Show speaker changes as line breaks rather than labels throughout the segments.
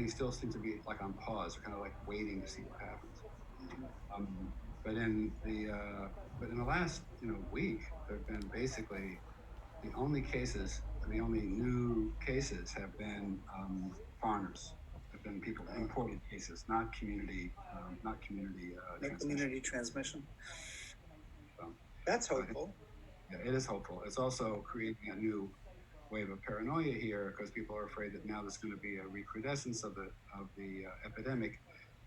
everything still seems to be like on pause. We're kind of like waiting to see what happens. Um, but in the last week, there've been basically the only new cases have been foreigners, have been people imported cases, not community
community transmission.
So,
That's hopeful.
Yeah, it is hopeful. It's also creating a new wave of paranoia here because people are afraid that now there's going to be a recrudescence of the epidemic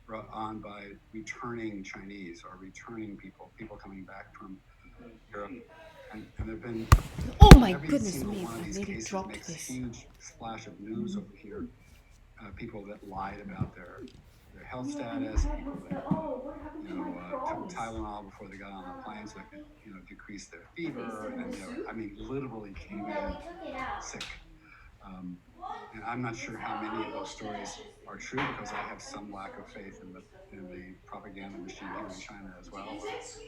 brought on by returning Chinese or returning people coming back from Europe. And there've been
Oh my
every
goodness
single
me!
one of
I
these
nearly
cases
dropped
makes a
this.
huge splash of news over here. People that lied about their health status, people that took Tylenol before they got on the plane so they could decrease their fever, and then literally came in sick. And I'm not sure how many of those stories are true because I have some lack of faith in the propaganda machine here in China as well. There's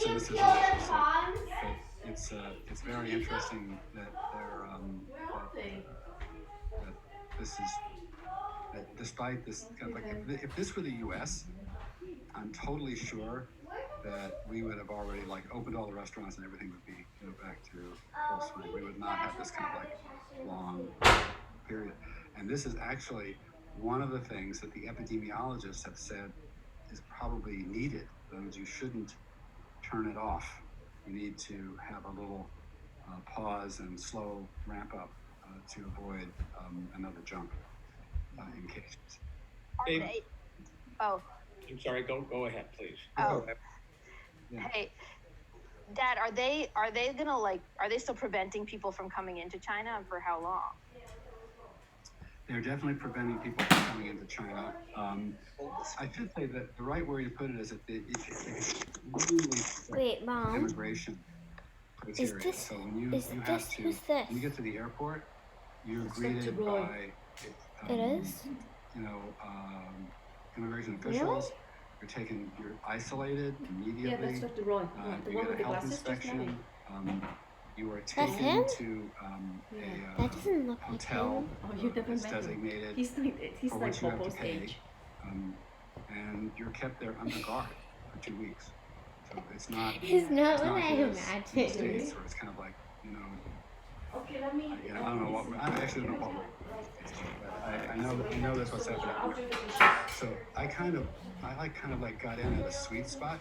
some cynicism, I should say. But it's very interesting that that this is that despite this kind of like if this were the U.S., I'm totally sure that we would have already like opened all the restaurants and everything would be back to full swing. We would not have this kind of like long period. And this is actually one of the things that the epidemiologists have said is probably needed. In other words, you shouldn't turn it off. You need to have a little pause and slow ramp up to avoid another jump in cases.
Dave,
Oh,
I'm sorry. Go ahead, please.
oh,
Yeah.
hey, Dad, are they gonna are they still preventing people from coming into China, and for how long?
They're definitely preventing people from coming into China. I should say that the right way to put it is that it's really
Wait, Mom.
immigration criteria.
Is this?
So when you
Is
have
this?
to
Who's this?
when you get to the airport, you're
It's
greeted
Dr. Roye.
by
It is.
Immigration officials.
Really?
You're isolated immediately.
Yeah, that's Dr. Roye. The
You
one
get
with
a
the
health
glasses, just
inspection. You are
That's
taken
him?
to
That doesn't look like
hotel
him. Oh, you've never
that's
met him.
designated
He's
for
like
which you have to
Popo's
pay,
age.
and you're kept there under guard for 2 weeks. So it's not.
He's not
it's
what
not
I
his
imagined.
States, where it's kind of like
Okay, let me.
I don't know what. I actually don't know what. But I know that's what's happening.
I'll do the dishes.
So I kind of got in at a sweet spot.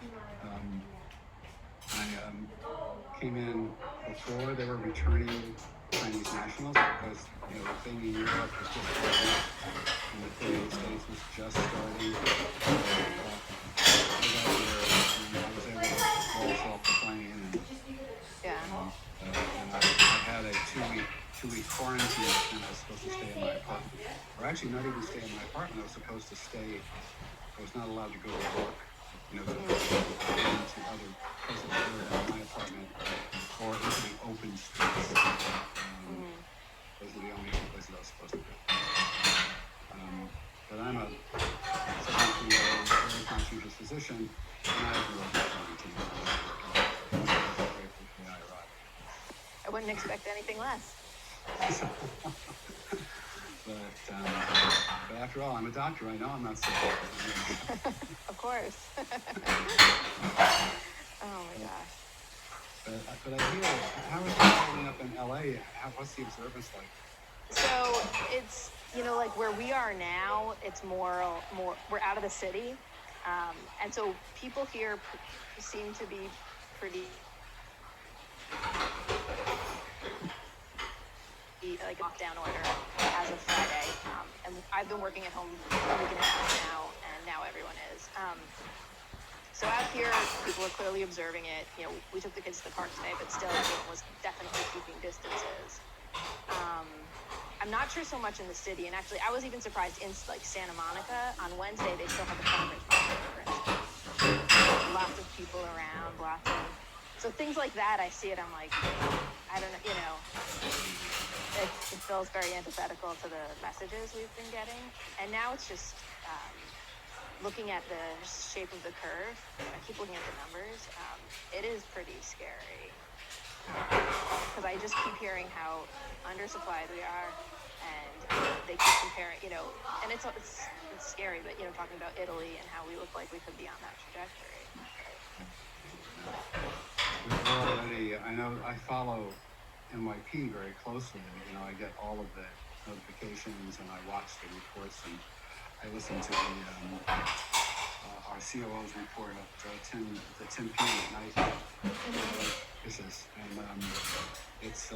I came in before they were returning Chinese nationals because the thing in Europe was just starting up, and the thing in the States was just starting. I was able to waltz off the plane, and I had a two-week quarantine, and I was supposed to stay in my apartment, or actually not even stay in my apartment. I was supposed to stay. I was not allowed to go to work. To other places other than my apartment or into the open streets. Those are the only two places I was supposed to go. But I'm a 17-year-old, very conscientious physician, and I have a local quarantine.
I wouldn't expect anything less.
But after all, I'm a doctor. I know I'm not sick.
Of course. Oh my gosh.
But I hear, how is it holding up in LA? What's the observance like?
So it's like where we are now. It's more. We're out of the city, and so people here seem to be pretty. Like lockdown order as of Friday, and I've been working at home for a week and a half now, and now everyone is. So out here, people are clearly observing it. We took the kids to the park today, but still, everyone was definitely keeping distances. I'm not sure so much in the city, and actually, I was even surprised in like Santa Monica on Wednesday they still had the farmers market, for instance. Lots of people around, so things like that. I see it. I'm like, I don't know. It feels very antithetical to the messages we've been getting. And now it's just looking at the shape of the curve. I keep looking at the numbers. It is pretty scary. Because I just keep hearing how undersupplied we are. And they keep comparing, it's scary, but you know, talking about Italy and how we look like we could be on that trajectory.
We're already, I know, I follow NYP very closely. You know, I get all of the notifications and I watch the reports and I listen to our COO's report at 10 p.m. at night. And it's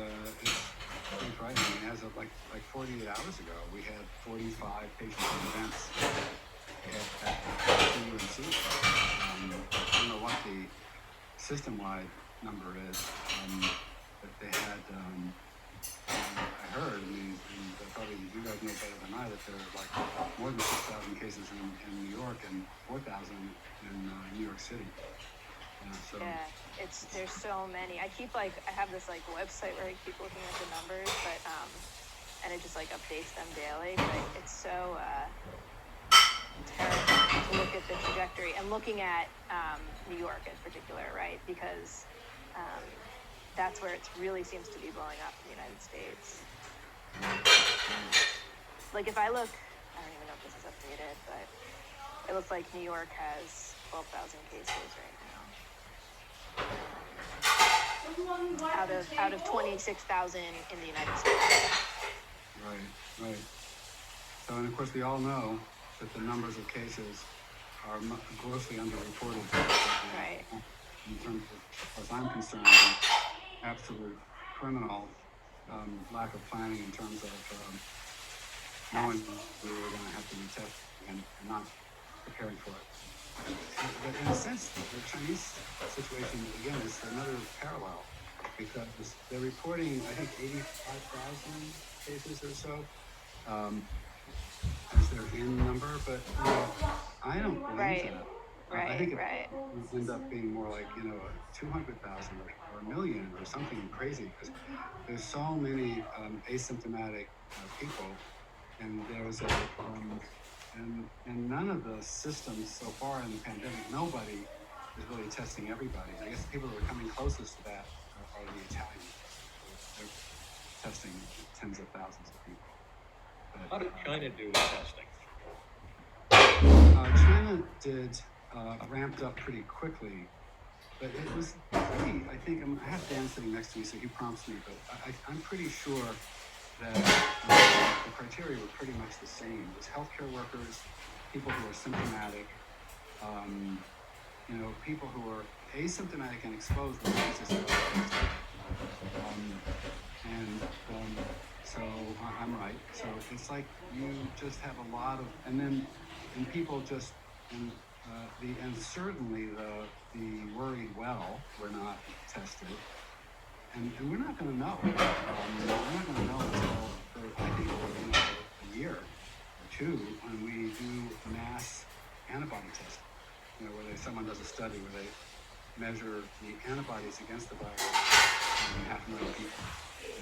frightening. I mean, as of like 48 hours ago, we had 45 patient events at UNC. I don't know what the system-wide number is, but they had, I heard, I mean, and probably you guys know better than I, that there are like more than 6,000 cases in New York and 4,000 in New York City. So.
Yeah, there's so many. I have this like website where I keep looking at the numbers, but and it just like updates them daily. But it's so terrifying to look at the trajectory and looking at New York in particular, right? Because that's where it really seems to be blowing up in the United States. Like if I look, I don't even know if this is updated, but it looks like New York has 12,000 cases right now. Out of 26,000 in the United States.
Right. So, and of course, we all know that the numbers of cases are grossly underreported.
Right.
In terms of, as I'm concerned, absolute criminal lack of planning in terms of knowing we were going to have to retest and not preparing for it. But in a sense, the Chinese situation, again, is another parallel because they're reporting, I think, 85,000 cases or so as their in number, but I don't believe that. I think it will end up being more like, 200,000 or 1 million or something crazy because there's so many asymptomatic people, and there's and none of the systems so far in the pandemic, nobody is really testing everybody. I guess the people who are coming closest to that are the Italians. They're testing tens of thousands of people. But,
how did China do with testing?
China did ramped up pretty quickly, but it was pretty, I think, I have Dan sitting next to me, so he prompts me, but I'm pretty sure that the criteria were pretty much the same. It was healthcare workers, people who are symptomatic, people who are asymptomatic and exposed when so I'm right. So it's like you just have a lot of, and people just, and certainly the worried well were not tested. And we're not going to know. We're not going to know until, I think, a year or two when we do mass antibody testing. Where someone does a study where they measure the antibodies against the virus in 500,000 people,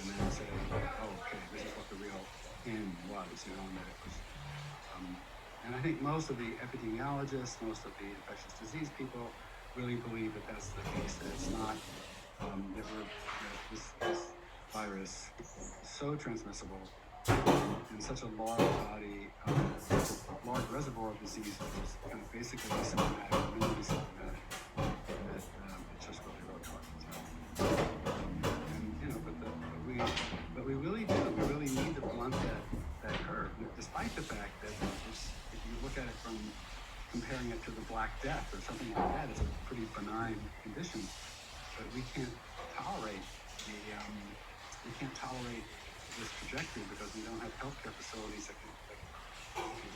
and then say, oh, okay, this is what the real N was, and that it was. And I think most of the epidemiologists, most of the infectious disease people really believe that that's the case, that it's not. This virus is so transmissible in such a large body, large reservoir of disease, which is kind of basically asymptomatic, minimally symptomatic, that it's just really, really hard to tell. But we really do. We really need to blunt that curve, despite the fact that if you look at it from comparing it to the Black Death or something like that, it's a pretty benign condition. But we can't tolerate this trajectory because we don't have healthcare facilities that can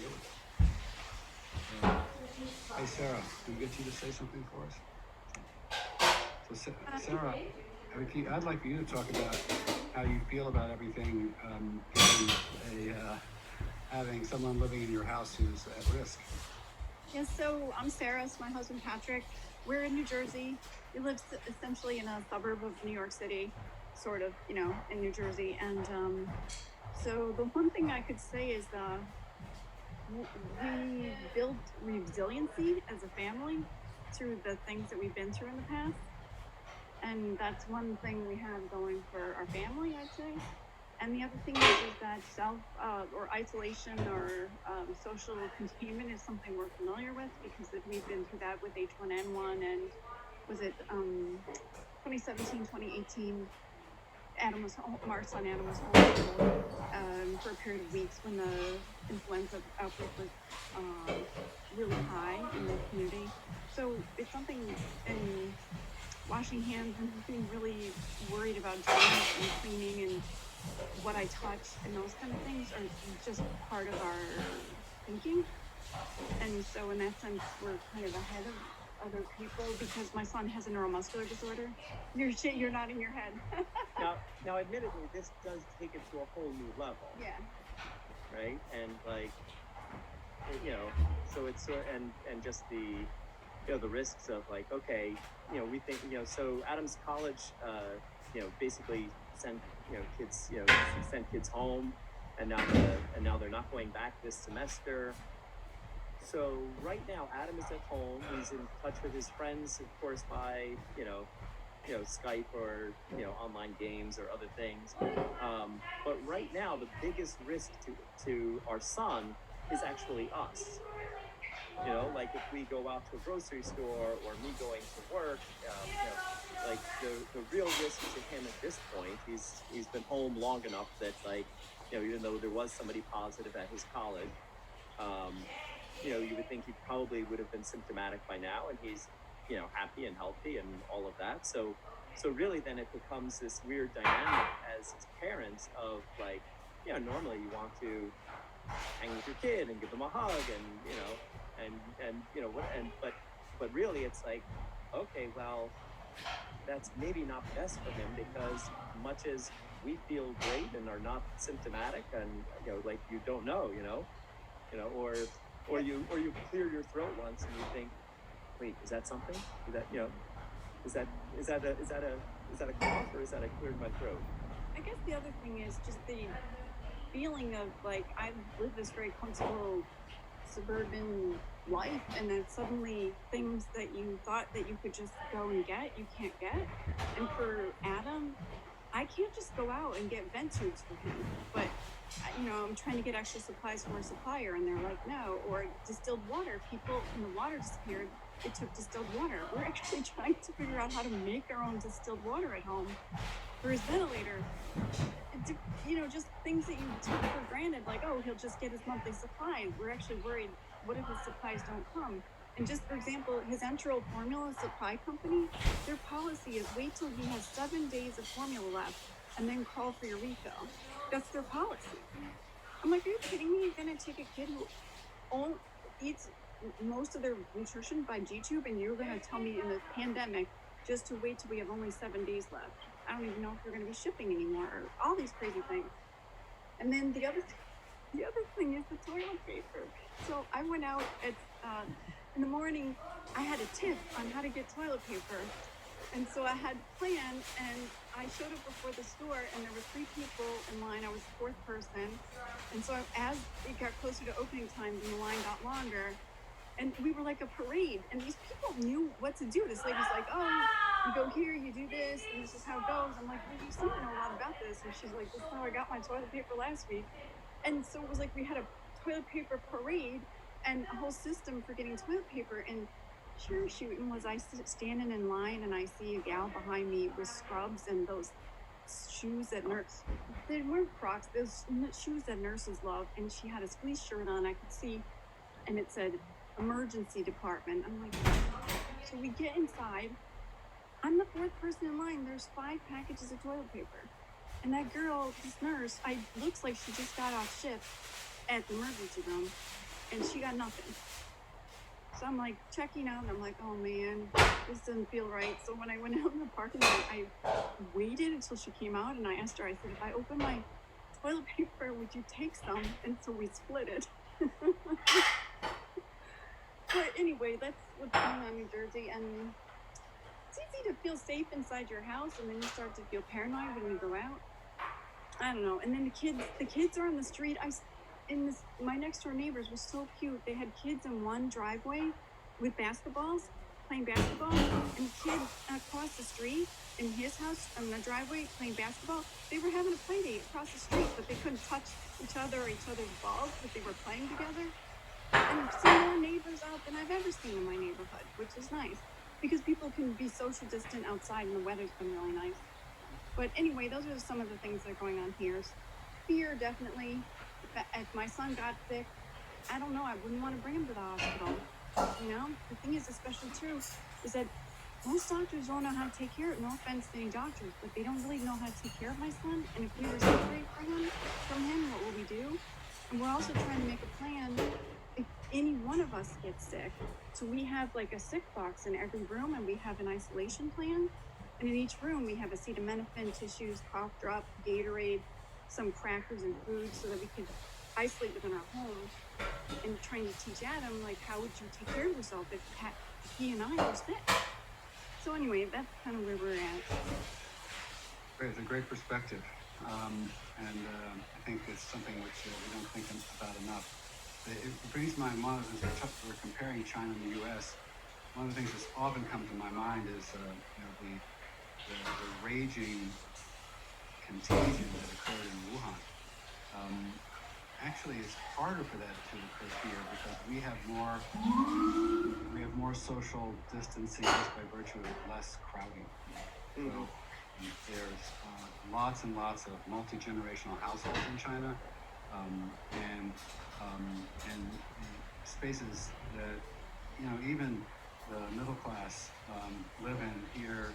deal with it. Hey Sarah, can we get you to say something for us? So Sarah, I'd like for you to talk about how you feel about everything, having someone living in your house who's at risk.
Yes, so I'm Sarah, it's my husband Patrick. We're in New Jersey. We live essentially in a suburb of New York City, sort of, in New Jersey. And so the one thing I could say is we built resiliency as a family through the things that we've been through in the past. And that's one thing we have going for our family, I'd say. And the other thing is that self or isolation or social containment is something we're familiar with because we've been through that with H1N1 and was it 2017, 2018. Our son Adam was home for a period of weeks when the influenza outbreak was really high in the community. So it's something, and washing hands and being really worried about germs and cleaning and what I touch and those kind of things are just part of our thinking. And so in that sense, we're kind of ahead of other people because my son has a neuromuscular disorder. You're nodding your head.
now, admittedly, this does take it to a whole new level.
Yeah.
Right, and like, so it's and just the, the risks of like, okay, we think, so Adam's college, basically sent, kids, sent kids home, and now they're not going back this semester. So right now, Adam is at home. He's in touch with his friends, of course, by Skype or online games or other things. But right now, the biggest risk to our son is actually us. Like if we go out to a grocery store or me going to work, like the real risk to him at this point, he's been home long enough that like, even though there was somebody positive at his college, you would think he probably would have been symptomatic by now, and he's, happy and healthy and all of that. So really then it becomes this weird dynamic as his parents of like, normally you want to hang with your kid and give them a hug and but really it's like, okay, well, that's maybe not best for him because much as we feel great and are not symptomatic and, like you don't know, or you clear your throat once and you think, wait, is that something? Is that a cough or is that I cleared my throat?
I guess the other thing is just the feeling of like I've lived this very comfortable suburban life, and then suddenly things that you thought that you could just go and get, you can't get. And for Adam, I can't just go out and get vent tubes for him, but I'm trying to get extra supplies from our supplier, and they're like, no. Or distilled water. People, when the water disappeared, it took distilled water. We're actually trying to figure out how to make our own distilled water at home for his ventilator. Just things that you take for granted, like, oh, he'll just get his monthly supply. We're actually worried, what if his supplies don't come? And just for example, his enteral formula supply company, their policy is wait till he has 7 days of formula left and then call for your refill. That's their policy. I'm like, are you kidding me? You're gonna take a kid who eats most of their nutrition by G-tube, and you're gonna tell me in the pandemic just to wait till we have only 7 days left? I don't even know if we're gonna be shipping anymore, or all these crazy things. And then the other thing is the toilet paper. So I went out in the morning. I had a tip on how to get toilet paper, and so I had planned, and I showed up before the store, and there were 3 people in line. I was the 4th person, and so as it got closer to opening time, the line got longer, and we were like a parade, and these people knew what to do. This lady's like, oh, you go here, you do this, and this is how it goes. I'm like, well, you seem to know a lot about this. And she's like, this is how I got my toilet paper last week. And so it was like we had a toilet paper parade and a whole system for getting toilet paper. And sure shooting was I standing in line, and I see a gal behind me with scrubs and those shoes that they weren't Crocs, those shoes that nurses love. And she had a squeeze shirt on, I could see, and it said emergency department. I'm like, so we get inside. I'm the 4th person in line. There's 5 packages of toilet paper. And that girl, this nurse, looks like she just got off shift at the emergency room, and she got nothing. So I'm like checking out, and I'm like, oh man, this doesn't feel right. So when I went out in the parking lot, I waited until she came out, and I asked her, I said, if I open my toilet paper, would you take some? And so we split it. But anyway, that's what's going on in New Jersey, and it's easy to feel safe inside your house, and then you start to feel paranoid when you go out. I don't know. And then the kids are on the street. My next door neighbors were so cute. They had kids in one driveway with basketballs, playing basketball, and the kid across the street in his house in the driveway playing basketball. They were having a play date across the street, but they couldn't touch each other or each other's balls, but they were playing together. And I've seen more neighbors out than I've ever seen in my neighborhood, which is nice because people can be social distant outside and the weather's been really nice. But anyway, those are some of the things that are going on here. Fear, definitely. If my son got sick, I don't know, I wouldn't want to bring him to the hospital. You know, the thing is, especially too, is that most doctors don't know how to take care of, no offense to any doctors, but they don't really know how to take care of my son. And if we were separated from him, what would we do? And we're also trying to make a plan if any one of us gets sick. So we have like a sick box in every room, and we have an isolation plan. And in each room, we have acetaminophen, tissues, cough drop, Gatorade, some crackers and food, so that we could isolate within our home. And trying to teach Adam, like, how would you take care of yourself if he and I were sick? So anyway, that's kind of where we're at.
Great, it's a great perspective. I think it's something which we don't think about enough. It brings to mind, as we're comparing China and the U.S., one of the things that's often come to my mind is the raging contagion that occurred in Wuhan. Actually, it's harder for that to occur here because we have more social distancing just by virtue of less crowding. Mm-hmm. So there's lots and lots of multi-generational households in China, and spaces that even the middle class live in here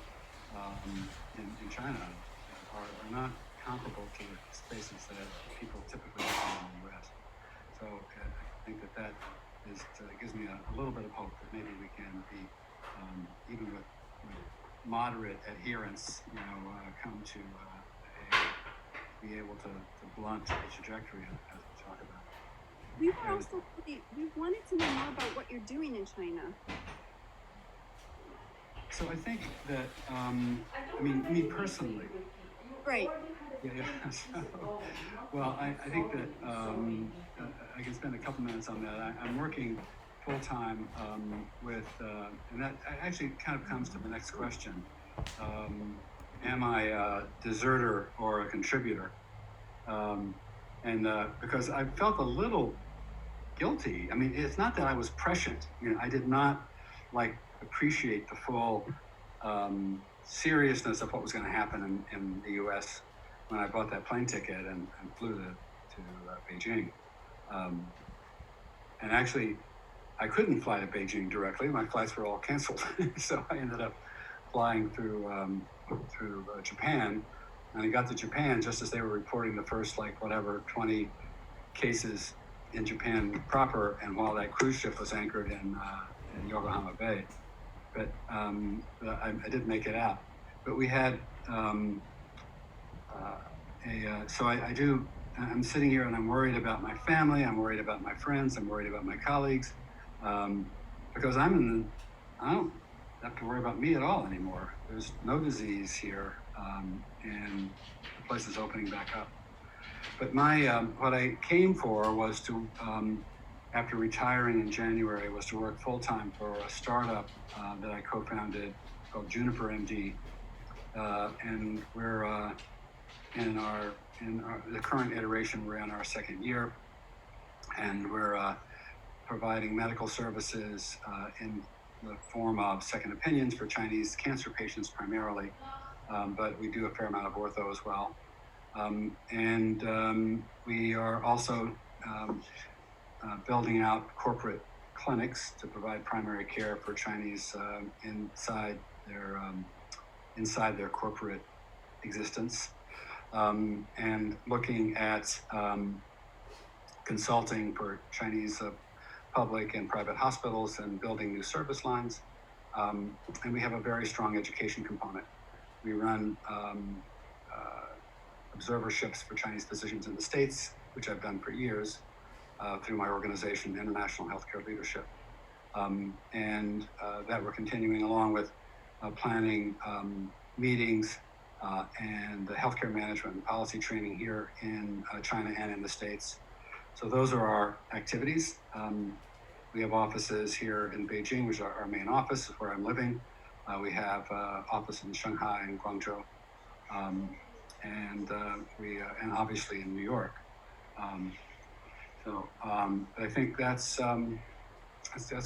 in China are not comparable to the spaces that people typically live in the U.S. So I think that is gives me a little bit of hope that maybe we can be even with moderate adherence, come to be able to blunt the trajectory as we talk about.
We wanted to know more about what you're doing in China.
So I think that, me personally.
Right.
Yeah. Well, I think that I can spend a couple minutes on that. I'm working full time with, and that actually kind of comes to the next question. Am I a deserter or a contributor? Because I felt a little guilty. I mean, it's not that I was prescient. I did not appreciate the full seriousness of what was going to happen in the U.S. when I bought that plane ticket and flew to Beijing. And actually, I couldn't fly to Beijing directly. My flights were all canceled. So I ended up flying through Japan. And I got to Japan just as they were reporting the first 20 cases in Japan proper, and while that cruise ship was anchored in Yokohama Bay. But I didn't make it out. But we had I'm sitting here and I'm worried about my family, I'm worried about my friends, I'm worried about my colleagues, because I don't have to worry about me at all anymore. There's no disease here, and the place is opening back up. But what I came for was to, after retiring in January, was to work full-time for a startup that I co-founded called Juniper MD, and we're in the current iteration. We're in our second year, and we're providing medical services in the form of second opinions for Chinese cancer patients primarily, but we do a fair amount of ortho as well. We are also building out corporate clinics to provide primary care for Chinese inside their corporate existence, and looking at consulting for Chinese public and private hospitals and building new service lines. And we have a very strong education component. We run observerships for Chinese physicians in the States, which I've done for years through my organization, International Healthcare Leadership. And that we're continuing along with planning meetings and the healthcare management and policy training here in China and in the States. So those are our activities. we have offices here in Beijing, which is our main office, is where I'm living. We have office in Shanghai and Guangzhou, and obviously in New York. I think that's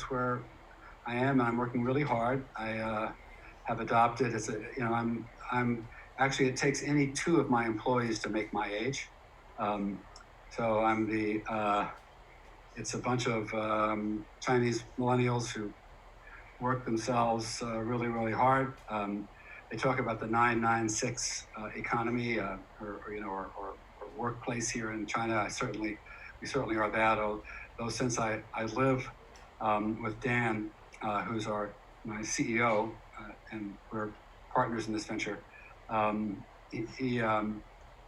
where I am. I'm working really hard. I have adopted. I'm actually, it takes any two of my employees to make my age. So I'm it's a bunch of Chinese millennials who work themselves really, really hard. They talk about the 996 economy or workplace here in China. We certainly are that. Though since I live with Dan, who's my CEO, and we're partners in this venture. So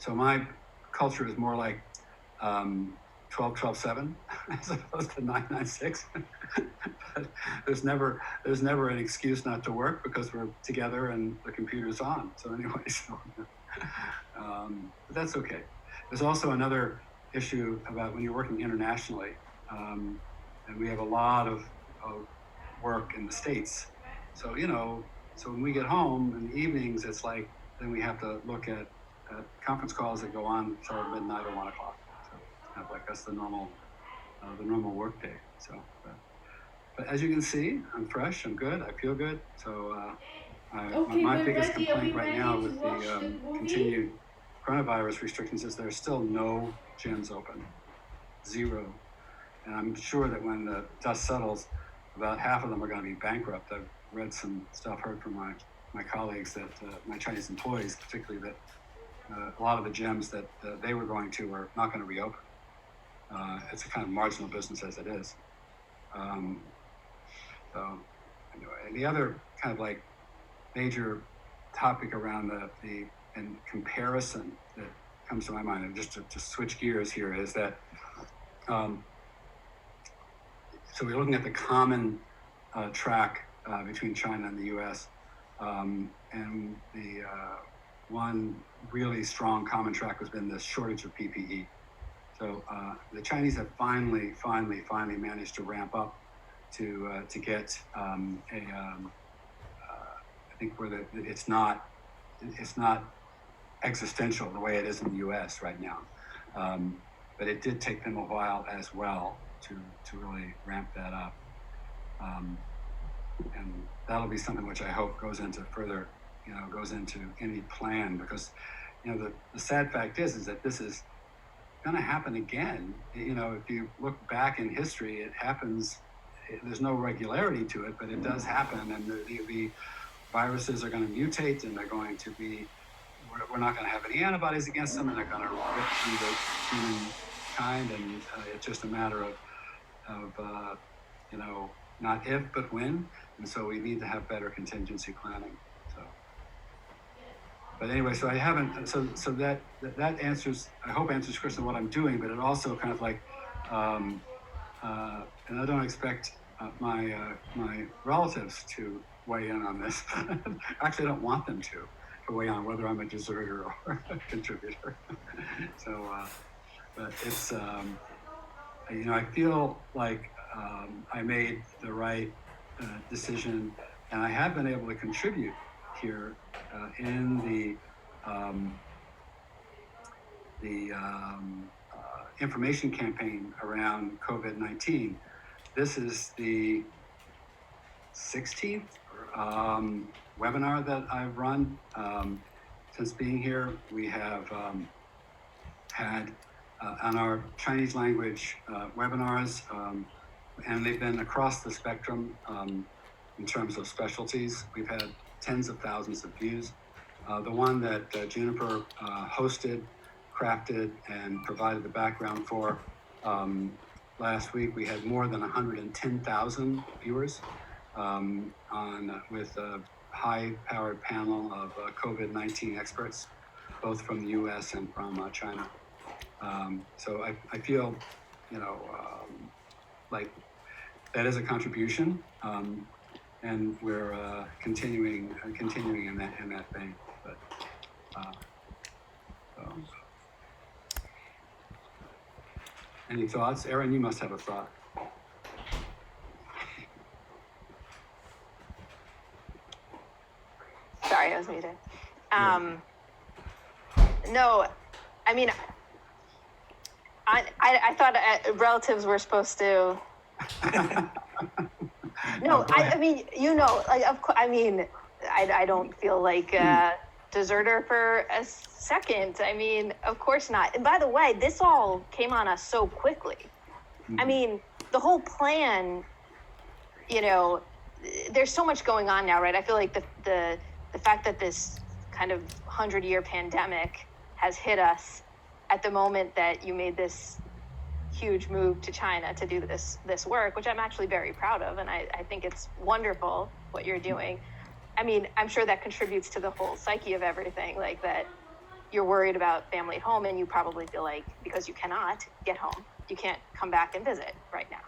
my culture is more like 12-12-7 as opposed to 996. But there's never an excuse not to work because we're together and the computer's on. So anyway, but that's okay. There's also another issue about when you're working internationally, and we have a lot of work in the States. So so when we get home in the evenings, it's like then we have to look at conference calls that go on till midnight or 1 o'clock. So kind of like that's the normal work day. So, but as you can see, I'm fresh, I'm good, I feel good. So my biggest complaint right now with the continued coronavirus restrictions is there's still no gyms open, 0. And I'm sure that when the dust settles, about half of them are going to be bankrupt. I've read some stuff, heard from my colleagues that my Chinese employees, particularly, that a lot of the gyms that they were going to are not going to reopen. It's a kind of marginal business as it is. So anyway, and the other kind of like major topic around the comparison that comes to my mind, and just to switch gears here, is that so we're looking at the common track between China and the U.S. And the one really strong common track has been the shortage of PPE. So the Chinese have finally managed to ramp up to get I think where it's not existential the way it is in the U.S. right now, but it did take them a while as well to really ramp that up, and that'll be something which I hope goes into any plan, because the sad fact is that this is going to happen again. If you look back in history, it happens. There's no regularity to it, but it does happen, and the viruses are going to mutate, and they're going to be. We're not going to have any antibodies against them, and they're going to rip through the humankind, and it's just a matter of not if but when, and so we need to have better contingency planning. So, but anyway, so I haven't. So that answers. I hope answers, Kristen, what I'm doing, but it also kind of like, and I don't expect my relatives to weigh in on this. Actually, I don't want them to weigh on whether I'm a deserter or a contributor. So, but it's I feel like I made the right decision, and I have been able to contribute here in the information campaign around COVID-19. This is the 16th webinar that I've run since being here. We have had on our Chinese language webinars, and they've been across the spectrum in terms of specialties. We've had tens of thousands of views. The one that Juniper hosted, crafted, and provided the background for last week, we had more than 110,000 viewers with a high-powered panel of COVID-19 experts, both from the U.S. and from China. So I feel, like that is a contribution, and we're continuing in that vein. But so. Any thoughts, Erin? You must have a thought.
Sorry, I was muted. No, I mean, I thought relatives were supposed to. No, I mean, like, of course, I mean, I don't feel like a deserter for a second. I mean, of course not. And by the way, this all came on us so quickly. I mean, the whole plan, there's so much going on now, right? I feel like the fact that this kind of 100-year pandemic has hit us at the moment that you made this huge move to China to do this work, which I'm actually very proud of, and I think it's wonderful what you're doing. I mean, I'm sure that contributes to the whole psyche of everything, like that you're worried about family at home, and you probably feel like because you cannot get home, you can't come back and visit right now.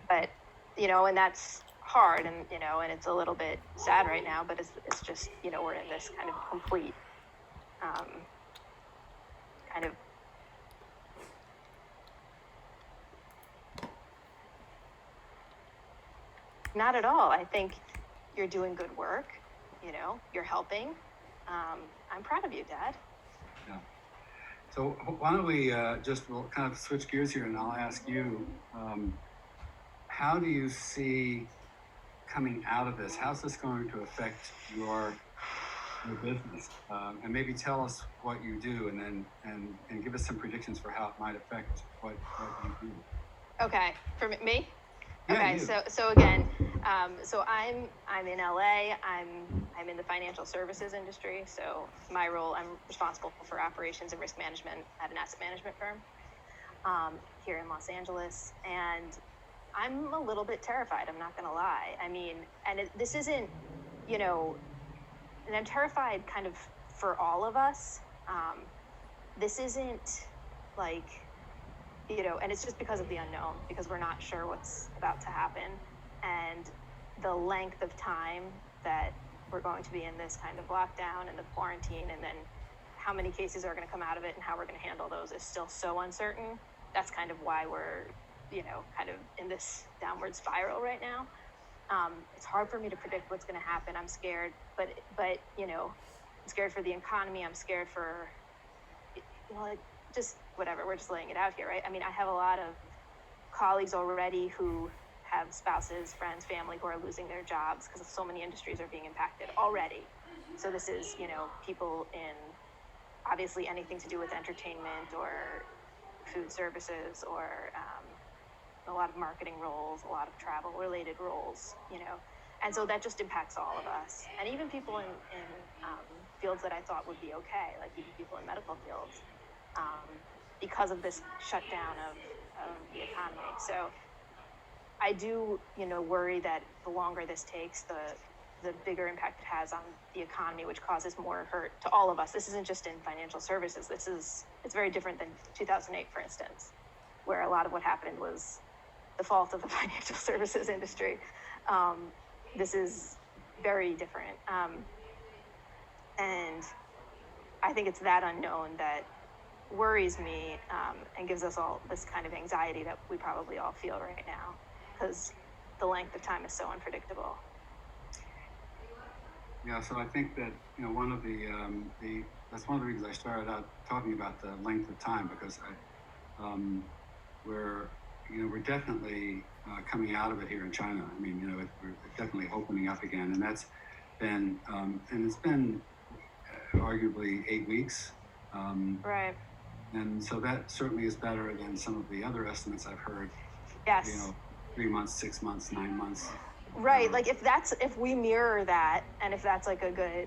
But and that's hard, and and it's a little bit sad right now, but it's just we're in this kind of complete kind of not at all. I think you're doing good work. You're helping. I'm proud of you, Dad.
Yeah. So why don't we we'll kind of switch gears here, and I'll ask you, how do you see coming out of this? How's this going to affect your business? And maybe tell us what you do, and then and give us some predictions for how it might affect what you do.
Okay, for me.
Yeah,
okay,
you.
so again, so I'm in LA. I'm in the financial services industry. So my role, I'm responsible for operations and risk management at an asset management firm here in Los Angeles, and I'm a little bit terrified. I'm not going to lie. I mean, and this isn't, and I'm terrified kind of for all of us. This isn't like. And it's just because of the unknown, because we're not sure what's about to happen, and the length of time that we're going to be in this kind of lockdown and the quarantine, and then how many cases are going to come out of it and how we're going to handle those is still so uncertain. That's kind of why we're, kind of in this downward spiral right now. It's hard for me to predict what's going to happen. I'm scared, but I'm scared for the economy. I'm scared for, just whatever, we're just laying it out here, right? I mean, I have a lot of colleagues already who have spouses, friends, family who are losing their jobs because so many industries are being impacted already. So this is, people in obviously anything to do with entertainment or food services or a lot of marketing roles, a lot of travel related roles, and so that just impacts all of us. And even people in fields that I thought would be okay, like even people in medical fields. Because of this shutdown of the economy. So I do, worry that the longer this takes, the bigger impact it has on the economy, which causes more hurt to all of us. This isn't just in financial services. It's very different than 2008, for instance, where a lot of what happened was the fault of the financial services industry. This is very different. And I think it's that unknown that worries me and gives us all this kind of anxiety that we probably all feel right now, because the length of time is so unpredictable.
Yeah, so I think that one of the that's one of the reasons I started out talking about the length of time, because we're definitely coming out of it here in China. I mean, we're definitely opening up again, and that's been and it's been arguably 8 weeks.
Right.
And so that certainly is better than some of the other estimates I've heard.
Yes.
3 months, 6 months, 9 months.
Right. Like if we mirror that, and if that's like a good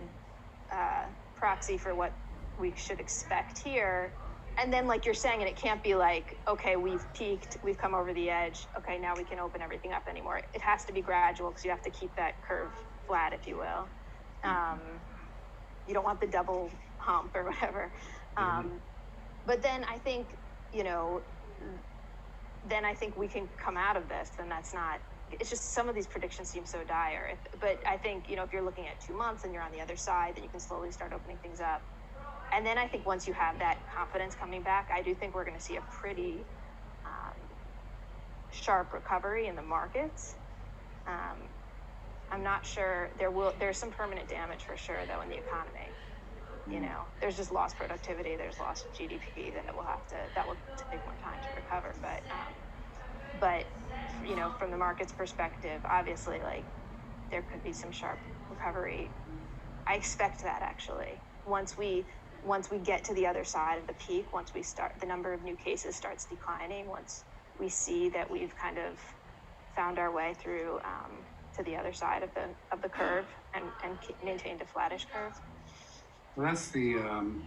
proxy for what we should expect here, and then like you're saying, and it can't be like, okay, we've peaked, we've come over the edge, okay, now we can open everything up anymore. It has to be gradual, because you have to keep that curve flat, if you will. You don't want the double hump or whatever. But then I think, then I think we can come out of this, and that's not, it's just some of these predictions seem so dire. But I think, if you're looking at 2 months and you're on the other side, then you can slowly start opening things up. And then I think once you have that confidence coming back, I do think we're going to see a pretty sharp recovery in the markets. I'm not sure there's some permanent damage for sure though in the economy. You know, there's just lost productivity, there's lost GDP that will take more time to recover. But you know, from the market's perspective, obviously, like there could be some sharp recovery. I expect that actually once we get to the other side of the peak, once the number of new cases starts declining, once we see that we've kind of found our way through to the other side of the curve and maintained a flattish curve.
Well, that's the kind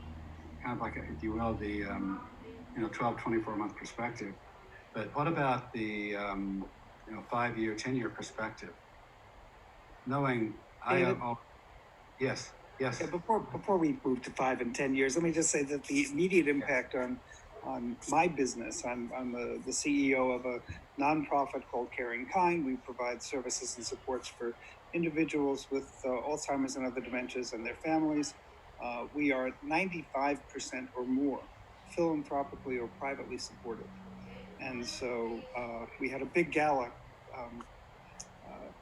of like, if you will, the 12, 24-month perspective. But what about the 5-year, 10-year perspective? Knowing yes.
Yeah, before we move to 5 and 10 years, let me just say that the immediate impact on my business, I'm the CEO of a nonprofit called Caring Kind. We provide services and supports for individuals with Alzheimer's and other dementias and their families. We are 95% or more philanthropically or privately supported. And so we had a big gala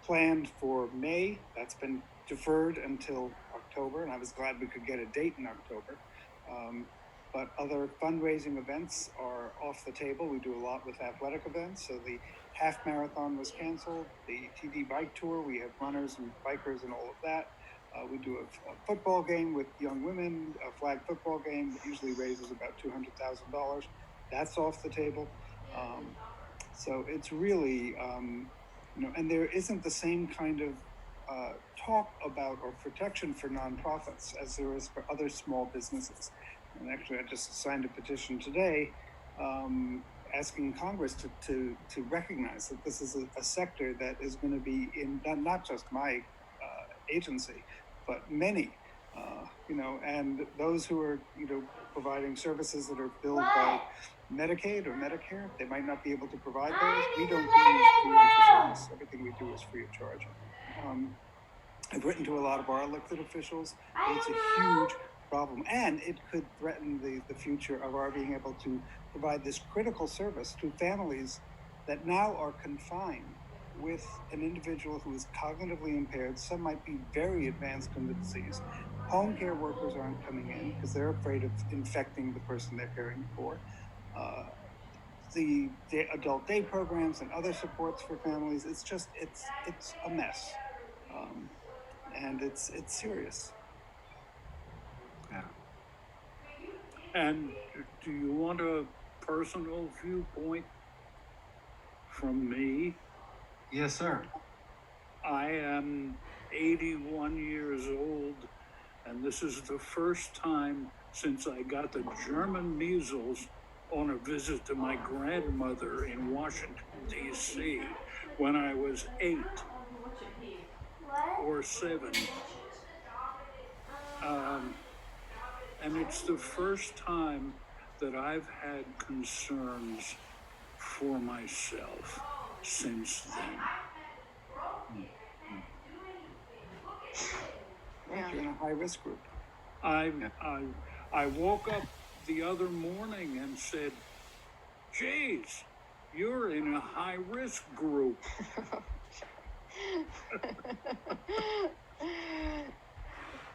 planned for May. That's been deferred until October, and I was glad we could get a date in October. But other fundraising events are off the table. We do a lot with athletic events. So the half marathon was canceled, the TD bike tour, we have runners and bikers and all of that. We do a football game with young women, a flag football game that usually raises about $200,000. That's off the table. So it's really, and there isn't the same kind of talk about or protection for nonprofits as there is for other small businesses. And actually, I just signed a petition today asking Congress to recognize that this is a sector that is going to be in not just my agency, but many, and those who are, providing services that are billed by Medicaid or Medicare, they might not be able to provide those. We don't do fee-for service. Everything we do is free of charge. I've written to a lot of our elected officials. It's a huge problem, and it could threaten the future of our being able to provide this critical service to families that now are confined with an individual who is cognitively impaired. Some might be very advanced in the disease. Home care workers aren't coming in because they're afraid of infecting the person they're caring for. The adult day programs and other supports for families, it's a mess. And it's serious.
Yeah.
And do you want a personal viewpoint from me?
Yes, sir.
I am 81 years old, and this is the first time since I got the German measles on a visit to my grandmother in Washington, D.C. when I was 8 or 7. And it's the first time that I've had concerns for myself since then.
Yeah. You're in a high-risk group.
I woke up the other morning and said, geez, you're in a high-risk group.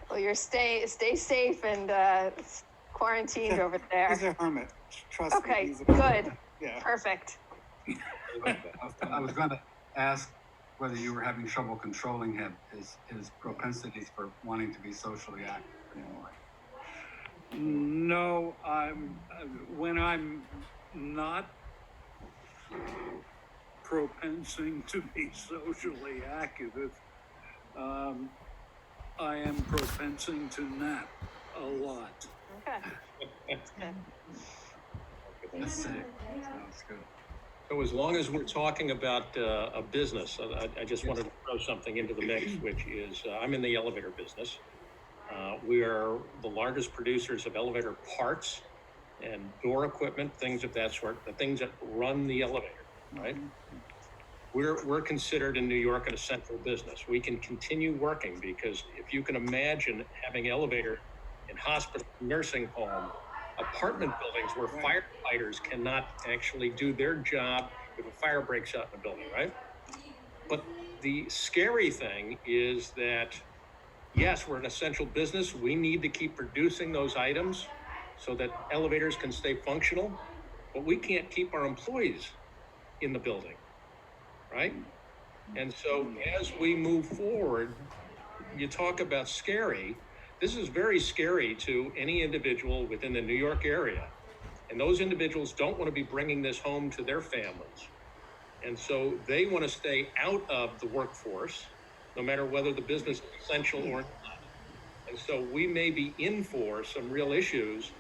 Well, you're stay safe and quarantined over there.
He's a hermit. Trust me.
Okay,
He's a
good.
Yeah.
Perfect.
I was going to ask whether you were having trouble controlling his propensities for wanting to be socially active anymore.
No, when I'm not propensing to be socially active, I am propensing to nap a lot.
Okay. That's good.
That's sick. Sounds good.
So as long as we're talking about a business, I just wanted to throw something into the mix, which is I'm in the elevator business. We are the largest producers of elevator parts and door equipment, things of that sort, the things that run the elevator, right? We're considered in New York an essential business. We can continue working because if you can imagine having elevator in hospital, nursing home, apartment buildings where firefighters cannot actually do their job if a fire breaks out in a building, right? But the scary thing is that, yes, we're an essential business. We need to keep producing those items so that elevators can stay functional, but we can't keep our employees in the building, right? And so as we move forward, you talk about scary. This is very scary to any individual within the New York area. And those individuals don't want to be bringing this home to their families. And so they want to stay out of the workforce, no matter whether the business is essential or not. And so we may be in for some real issues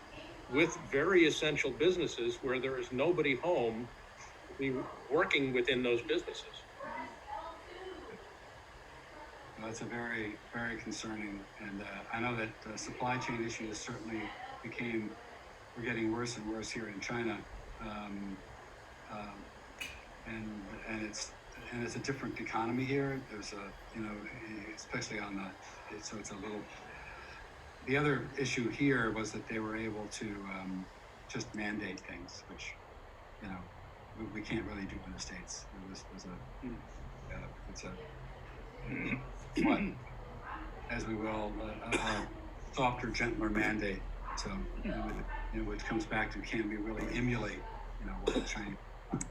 with very essential businesses where there is nobody home to be working within those businesses.
That's a very, very concerning, and I know that supply chain issues certainly were getting worse and worse here in China, um, um, and it's a different economy here. There's especially on so it's a little. The other issue here was that they were able to just mandate things, which we can't really do in the States. This was it's what, as we will, a softer, gentler mandate. So, which comes back to, can we really emulate, what the Chinese have done?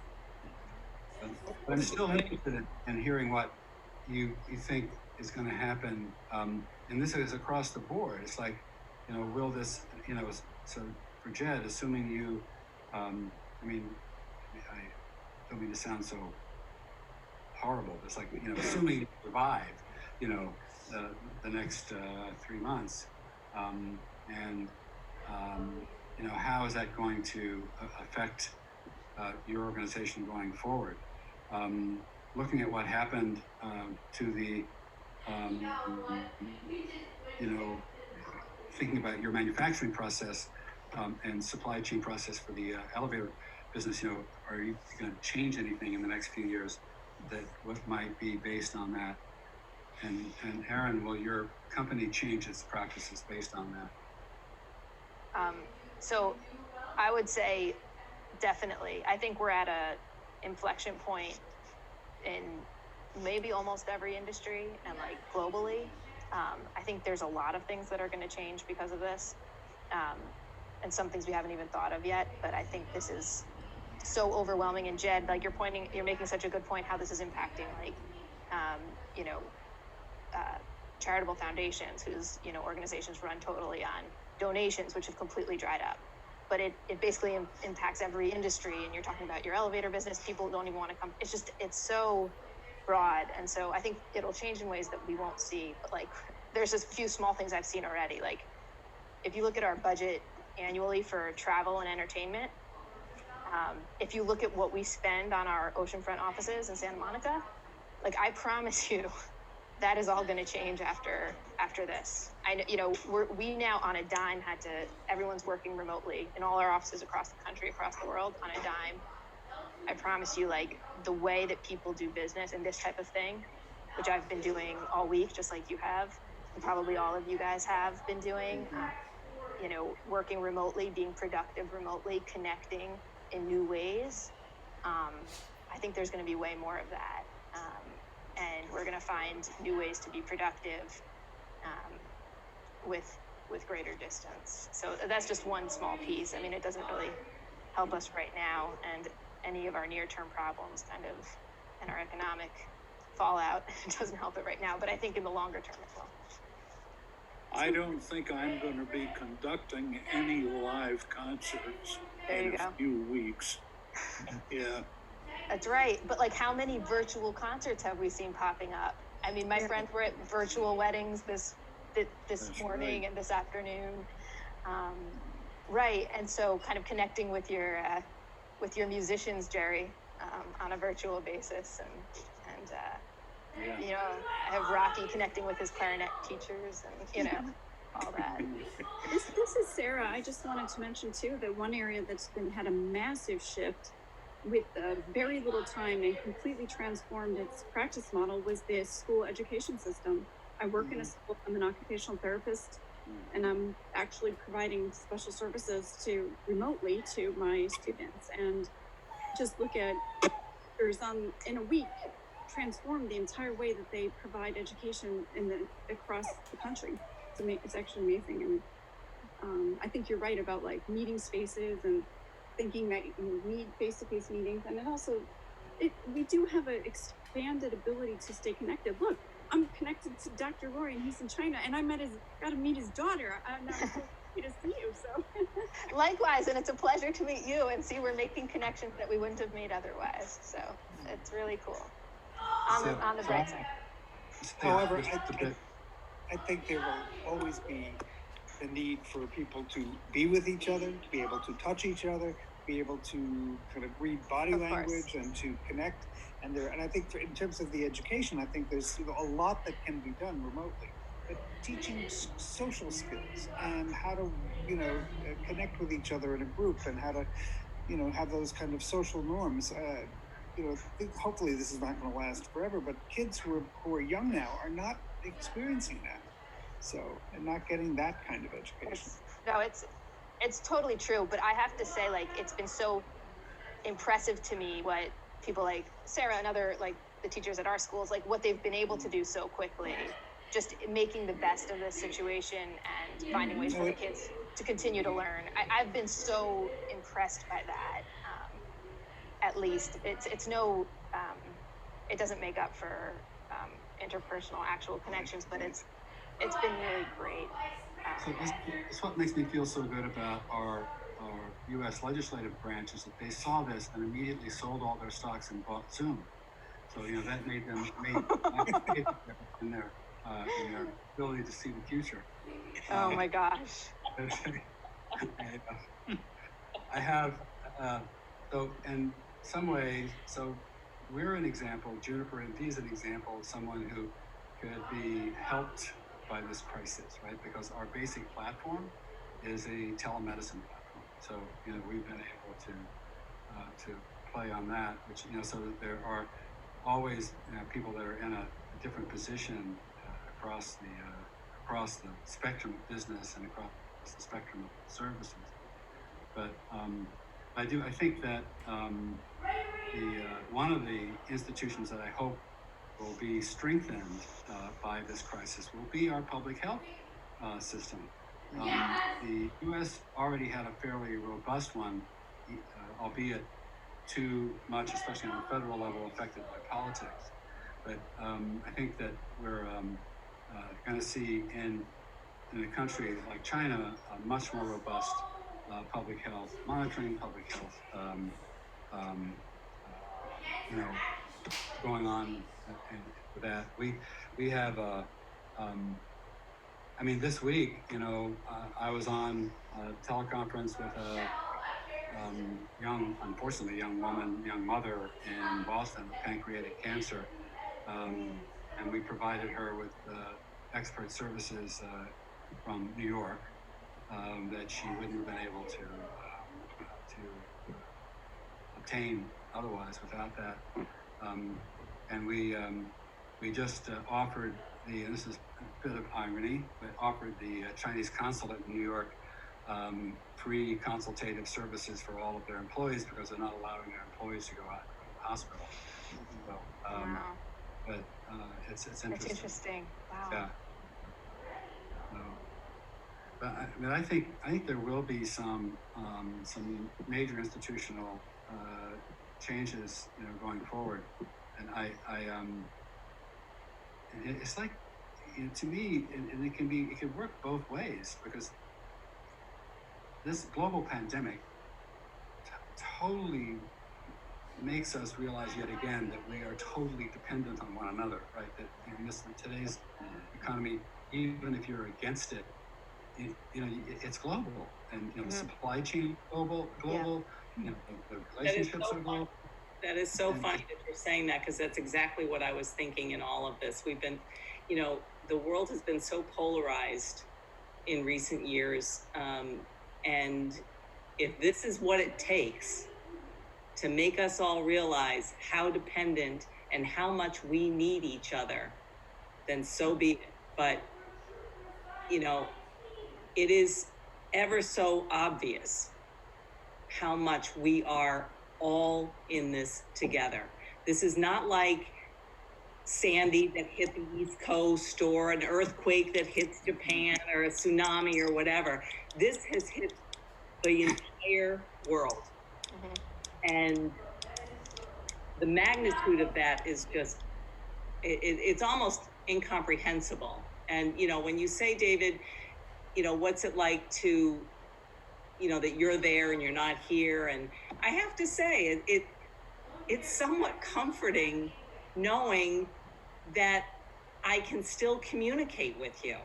But I'm still interested in hearing what you think is going to happen. And this is across the board. It's like, will this, so for Jed, assuming you, I don't mean to sound so horrible. It's like, assuming you survive, the next 3 months, how is that going to affect your organization going forward? Looking at what happened to the, thinking about your manufacturing process and supply chain process for the elevator business, are you going to change anything in the next few years that what might be based on that? And Aaron, will your company change its practices based on that?
So I would say definitely. I think we're at a inflection point in maybe almost every industry and like globally. I think there's a lot of things that are going to change because of this, and some things we haven't even thought of yet. But I think this is so overwhelming. And Jed, like you're making such a good point how this is impacting like, charitable foundations whose organizations run totally on donations, which have completely dried up. But it basically impacts every industry. And you're talking about your elevator business, people don't even want to come. It's so broad. And so I think it'll change in ways that we won't see. But like, there's just a few small things I've seen already. Like if you look at our budget annually for travel and entertainment, if you look at what we spend on our oceanfront offices in Santa Monica, like I promise you, that is all going to change after this. We now on a dime everyone's working remotely in all our offices across the country, across the world on a dime. I promise you, like the way that people do business and this type of thing, which I've been doing all week, just like you have, and probably all of you guys have been doing, working remotely, being productive remotely, connecting in new ways. I think there's going to be way more of that. And we're going to find new ways to be productive with greater distance. So that's just one small piece. I mean, it doesn't really help us right now, and any of our near-term problems kind of, and our economic fallout, it doesn't help it right now, but I think in the longer term it will.
I don't think I'm going to be conducting any live concerts in a few weeks. Yeah.
That's right. But like, how many virtual concerts have we seen popping up? I mean, my friends were at virtual weddings this morning and this afternoon. Right. And so kind of connecting with your musicians, Jerry, on a virtual basis. And I have Rocky connecting with his clarinet teachers and, all that.
This is Sarah. I just wanted to mention too that one area that's had a massive shift with very little time and completely transformed its practice model was the school education system. I work in a school. I'm an occupational therapist, and I'm actually providing special services remotely to my students. And just look at there's in a week transformed the entire way that they provide education across the country. It's actually amazing. And I think you're right about like meeting spaces and thinking that you need face-to-face meetings. And it also, we do have an expanded ability to stay connected. Look, I'm connected to Dr. Roye, and he's in China, and I got to meet his daughter. I'm so happy to see you. So
Likewise, and it's a pleasure to meet you and see we're making connections that we wouldn't have made otherwise. So it's really cool. On the bright side.
However, I think there will always be the need for people to be with each other, to be able to touch each other, be able to kind of read body language and to connect. And I think in terms of the education, I think there's a lot that can be done remotely. But teaching social skills and how to, connect with each other in a group and how to, have those kind of social norms. Hopefully this is not going to last forever, but kids who are young now are not experiencing that. So, and not getting that kind of education.
It's totally true. But I have to say, like, it's been so impressive to me what people like Sarah and other, like, the teachers at our schools, like, what they've been able to do so quickly, just making the best of this situation and finding ways for the kids to continue to learn. I've been so impressed by that. At least it's no, it doesn't make up for interpersonal actual connections, but it's been really great.
So it's what makes me feel so good about our U.S. legislative branch is that they saw this and immediately sold all their stocks and bought Zoom. So that made in their ability to see the future.
Oh my gosh!
I have so in some ways, so we're an example. Juniper and V is an example of someone who could be helped by this crisis, right? Because our basic platform is a telemedicine platform. So we've been able to play on that, which so that there are always people that are in a different position across the spectrum of business and across the spectrum of services. But I think that one of the institutions that I hope will be strengthened by this crisis will be our public health system. The U.S. already had a fairly robust one, albeit too much, especially on the federal level, affected by politics. But I think that we're going to see in a country like China a much more robust public health monitoring, public health going on with that. We have this week, I was on a teleconference with a unfortunately young mother in Boston with pancreatic cancer, and we provided her with expert services from New York that she wouldn't have been able to obtain otherwise without that. And we just offered this is a bit of irony, but offered the Chinese consulate in New York free consultative services for all of their employees because they're not allowing their employees to go out to the hospital. So,
Wow.
But it's interesting.
That's interesting. Wow.
Yeah. But I think there will be some major institutional changes, going forward, and it's like, to me, and it can work both ways because this global pandemic totally makes us realize yet again that we are totally dependent on one another, right? That in today's economy, even if you're against it, it's global, and the supply chain global. The relationships are global.
That is so funny that you're saying that, because that's exactly what I was thinking in all of this. We've been, the world has been so polarized in recent years, and if this is what it takes to make us all realize how dependent and how much we need each other, then so be it. But it is ever so obvious how much we are all in this together. This is not like Sandy that hit the East Coast, or an earthquake that hits Japan, or a tsunami or whatever. This has hit the entire world. And the magnitude of that is just, it's almost incomprehensible. And, you know, when you say, David, you know, what's it like to, you know, that you're there and you're not here? And I have to say, it's somewhat comforting knowing that I can still communicate with you,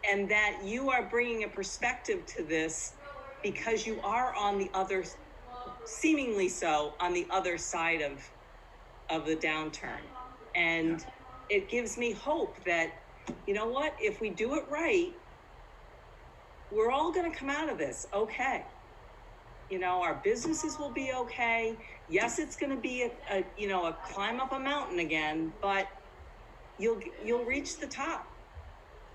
and that you are bringing a perspective to this because you are on the other, seemingly so, on the other side of the downturn. And it gives me hope that, you know what, if we do it right, we're all going to come out of this okay. You know, our businesses will be okay. Yes, it's going to be a you know, a climb up a mountain again, but you'll reach the top.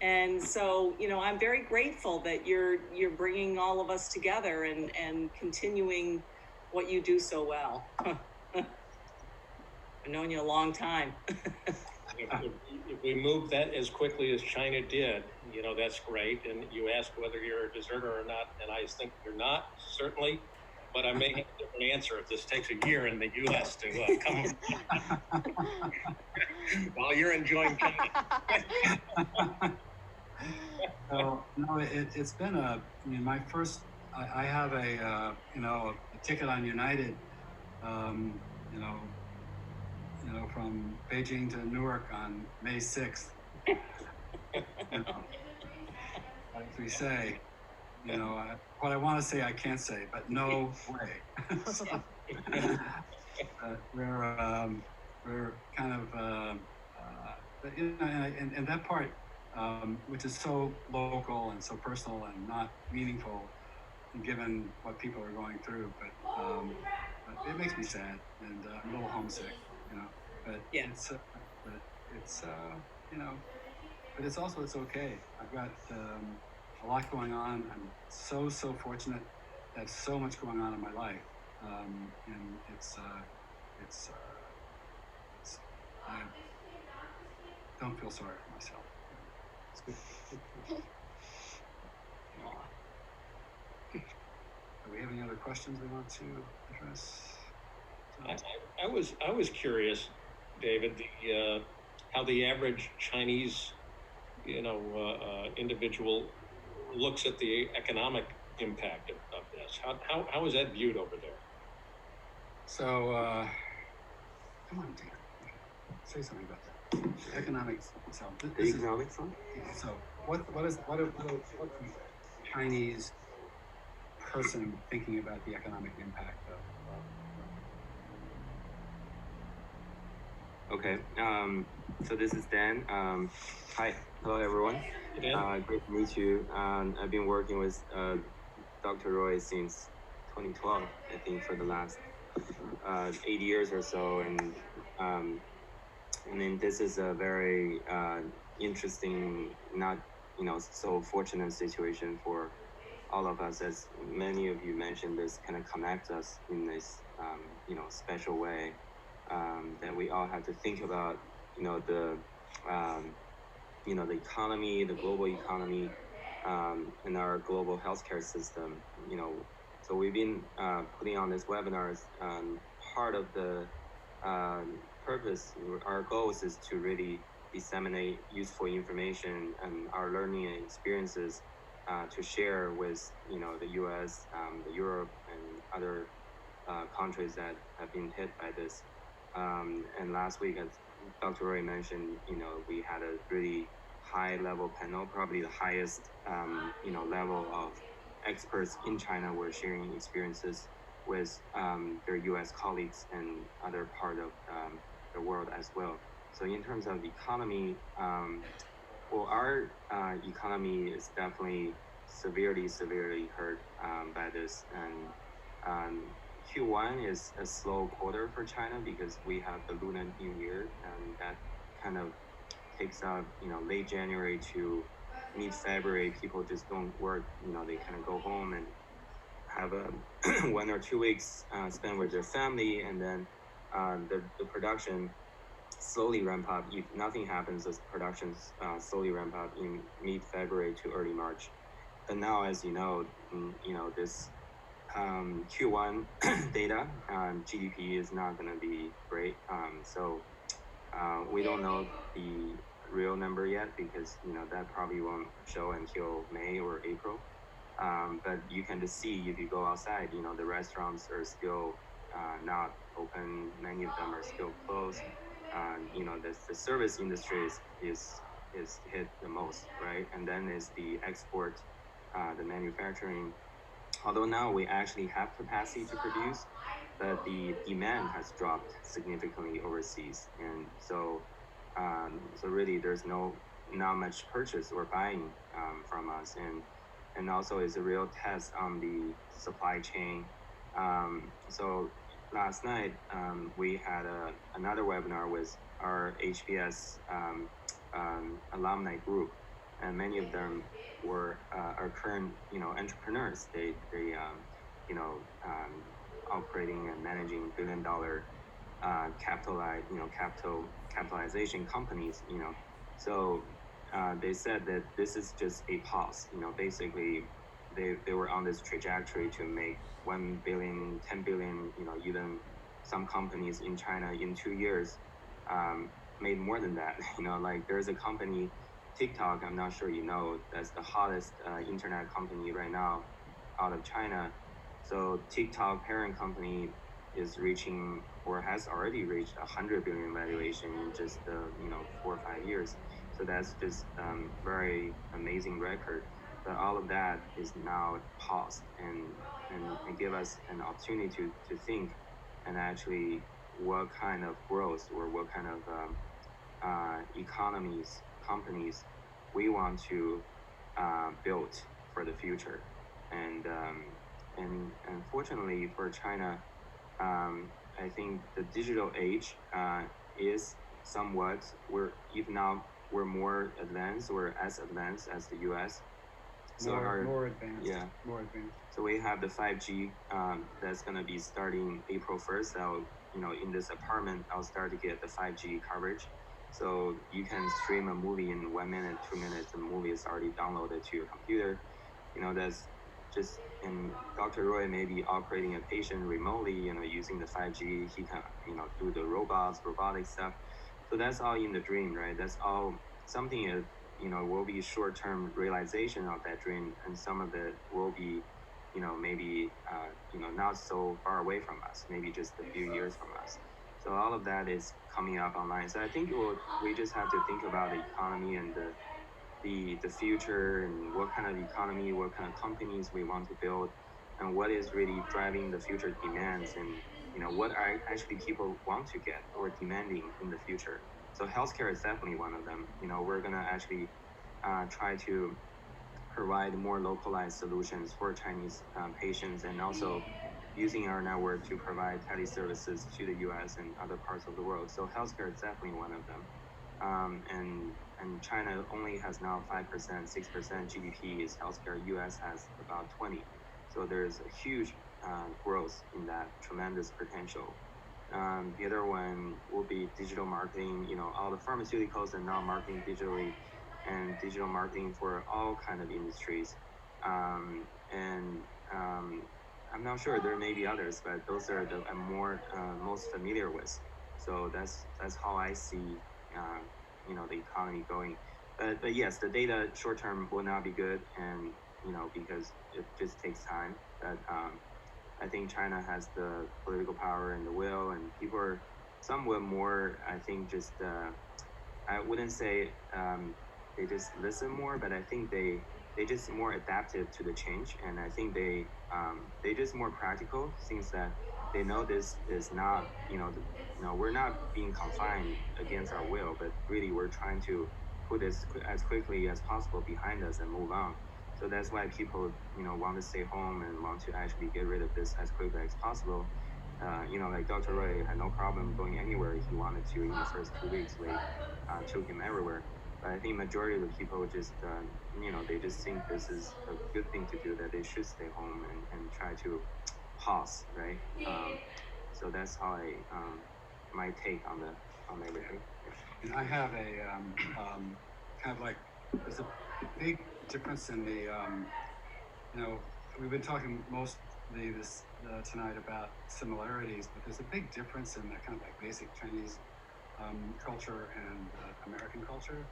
And so, you know, I'm very grateful that you're bringing all of us together and continuing what you do so well. I've known you a long time.
If we move that as quickly as China did, you know, that's great. And you asked whether you're a deserter or not, and I think you're not, certainly. But I may have a different answer if this takes a year in the U.S. to come while you're enjoying China.
So, no, it's been I mean, my first, I have you know, a ticket on United, you know, from Beijing to Newark on May 6th. You know, like we say, you know, what I want to say I can't say, but no way. So, we're kind of, you know, and that part, which is so local and so personal and not meaningful, given what people are going through, but it makes me sad, and I'm a little homesick, you know. But
Yeah.
it's you know, but it's also, it's okay. I've got a lot going on. I'm so fortunate to have so much going on in my life, and I don't feel sorry for myself. It's good. Do we have any other questions we want to address?
I was curious, David, how the average Chinese, you know, individual looks at the economic impact of this. How is that viewed over there?
So, come on, Dan. Say something about that. Economics. So
the economics one.
So what is the Chinese person thinking about the economic impact of
Okay. So this is Dan. Hi. Hello, everyone.
Hey, Dan.
Great to meet you. I've been working with Dr. Roye since 2012, I think, for the last 8 years or so, and I mean, this is a very interesting, not, you know, so fortunate situation for all of us. As many of you mentioned, this kind of connects us in this, you know, special way, that we all have to think about, you know, the economy, the global economy, and our global healthcare system, you know. So we've been putting on these webinars. Part of the purpose, our goals is to really disseminate useful information and our learning and experiences to share with, you know, the U.S., the Europe, and other countries that have been hit by this. And last week, as Dr. Roy mentioned, you know, we had a really high-level panel, probably the highest, you know, level of experts in China were sharing experiences with their U.S. colleagues and other part of the world as well. So in terms of the economy, well, our economy is definitely severely hurt by this, and Q1 is a slow quarter for China because we have the Lunar New Year, and that kind of takes out, you know, late January to mid-February. People just don't work, you know, they kind of go home and have a 1 or 2 weeks spent with their family, and then the production slowly ramp up. If nothing happens, this productions slowly ramp up in mid-February to early March. But now, as you know, this Q1 data, GDP is not going to be great. So we don't know the real number yet because that probably won't show until May or April. But you can just see if you go outside, the restaurants are still not open. Many of them are still closed. The service industry is hit the most, right? And then is the export, the manufacturing. Although now we actually have capacity to produce, but the demand has dropped significantly overseas, and so really there's not much purchase or buying from us, and also it's a real test on the supply chain. So last night we had another webinar with our HBS alumni group, and many of them were our current entrepreneurs. They operating and managing billion-dollar capitalization companies. So they said that this is just a pause. Basically they were on this trajectory to make 1 billion, 10 billion, even some companies in China in 2 years made more than that. Like there's a company, TikTok, I'm not sure that's the hottest internet company right now out of China. So TikTok parent company is reaching or has already reached 100 billion valuation in just 4 or 5 years. So that's just very amazing record. But all of that is now paused and give us an opportunity to think and actually what kind of growth or what kind of companies we want to build for the future. And unfortunately for China, I think the digital age is somewhat, we're more advanced or as advanced as the US. So
more advanced.
Yeah.
More advanced.
So we have the 5G that's going to be starting April 1st. In this apartment, I'll start to get the 5G coverage. So you can stream a movie in 1 minute, 2 minutes, the movie is already downloaded to your computer. That's just, and Dr. Roye may be operating a patient remotely, using the 5G. He can, do the robotic stuff. So that's all in the dream, right? That's all something will be short-term realization of that dream, and some of it will be, maybe, not so far away from us, maybe just a few years from us. So all of that is coming up online. So I think we just have to think about the economy and the future, and what kind of economy, what kind of companies we want to build, and what is really driving the future demands, and what are actually people want to get or demanding in the future. So healthcare is definitely one of them. We're gonna actually try to provide more localized solutions for Chinese patients, and also using our network to provide teleservices to the US and other parts of the world. So healthcare is definitely one of them. And China only has now 5%, 6% GDP is healthcare. US has about 20. So there's a huge growth in that, tremendous potential. The other one will be digital marketing. All the pharmaceuticals are now marketing digitally, and digital marketing for all kind of industries. I'm not sure, there may be others, but those are the I'm more most familiar with. So that's how I see the economy going. But yes, the data short term will not be good, and because it just takes time. But I think China has the political power and the will, and people are somewhat more, I think, just I wouldn't say they just listen more, but I think they just more adaptive to the change, and I think they just more practical, since that they know this is not we're not being confined against our will, but really we're trying to put this as quickly as possible behind us and move on. So that's why people want to stay home and want to actually get rid of this as quickly as possible. Like Dr. Roy had no problem going anywhere he wanted to in the first 2 weeks. We took him everywhere. But I think majority of the people just, they just think this is a good thing to do, that they should stay home and try to pause, right? So that's how my take on everything.
And I have a kind of like there's a big difference in the we've been talking mostly tonight about similarities, but there's a big difference in the kind of like basic Chinese culture and American culture.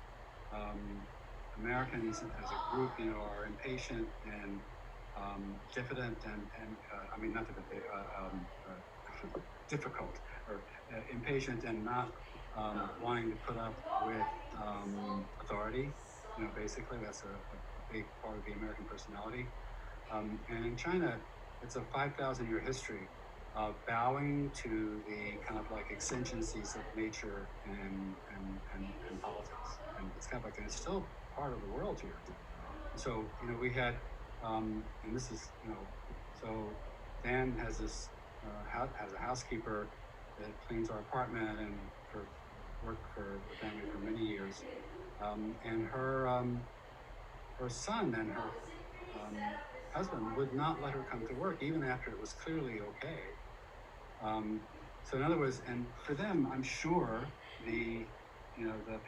Americans as a group, are impatient and diffident and I mean not diffident, difficult or impatient and not wanting to put up with authority. Basically that's a big part of the American personality. And in China, it's a 5,000-year history of bowing to the kind of like exigencies of nature and politics. And it's kind of like, and it's still part of the world here. So, we had, and this is, so Dan has this, has a housekeeper that cleans our apartment and worked for the family for many years. And her son and her husband would not let her come to work even after it was clearly okay. So in other words, and for them, I'm sure the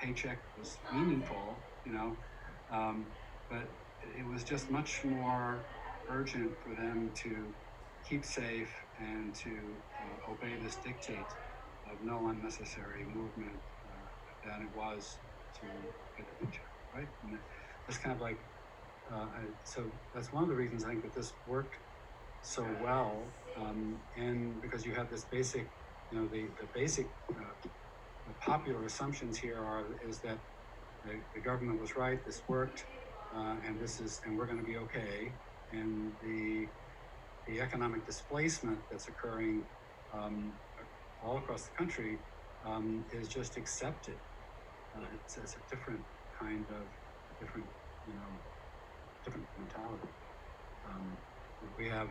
paycheck was meaningful, but it was just much more urgent for them to keep safe and to obey this dictate of no unnecessary movement than it was to get the paycheck, right? And that's kind of like, so that's one of the reasons I think that this worked so well, and because you have this basic, the basic the popular assumptions here is that the government was right, this worked, and we're going to be okay, and the economic displacement that's occurring all across the country is just accepted. It's a different kind of different mentality. We have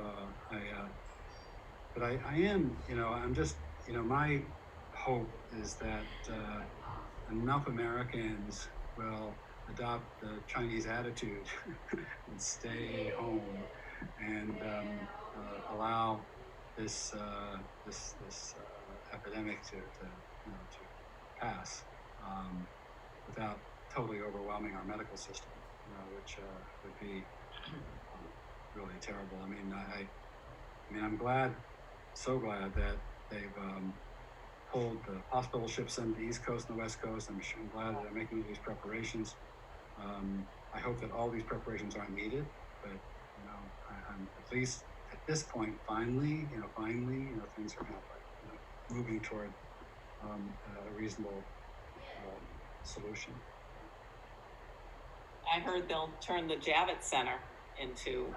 but I am, I'm just, my hope is that enough Americans will adopt the Chinese attitude and stay home and allow this epidemic to pass without totally overwhelming our medical system, which would be really terrible. I mean, I'm so glad that they've pulled the hospital ships into the East Coast and the West Coast. I'm glad that they're making these preparations. I hope that all these preparations aren't needed, but I'm at least at this point, finally, things are kind of like moving toward a reasonable solution.
I heard they'll turn the Javits Center into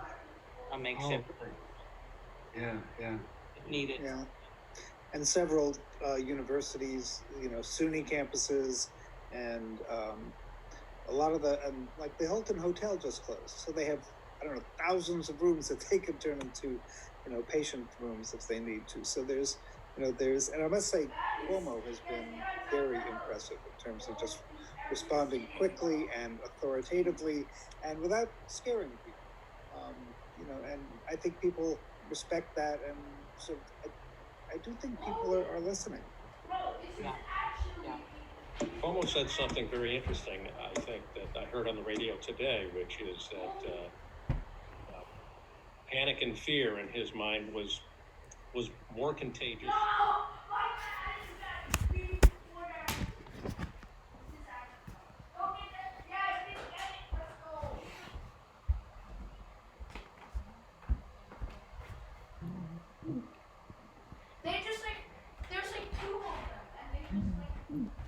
a makeshift.
Oh, yeah.
If needed.
Yeah, and several universities, SUNY campuses, and a lot of like the Hilton Hotel just closed, so they have thousands of rooms that they could turn into, patient rooms if they need to. So there's, and I must say, Cuomo has been very impressive in terms of just responding quickly and authoritatively and without scaring people. And I think people respect that, and so I do think people are listening.
Yeah.
Cuomo said something very interesting, I think, that I heard on the radio today, which is that panic and fear in his mind was more contagious.
There's like two of them, and they just like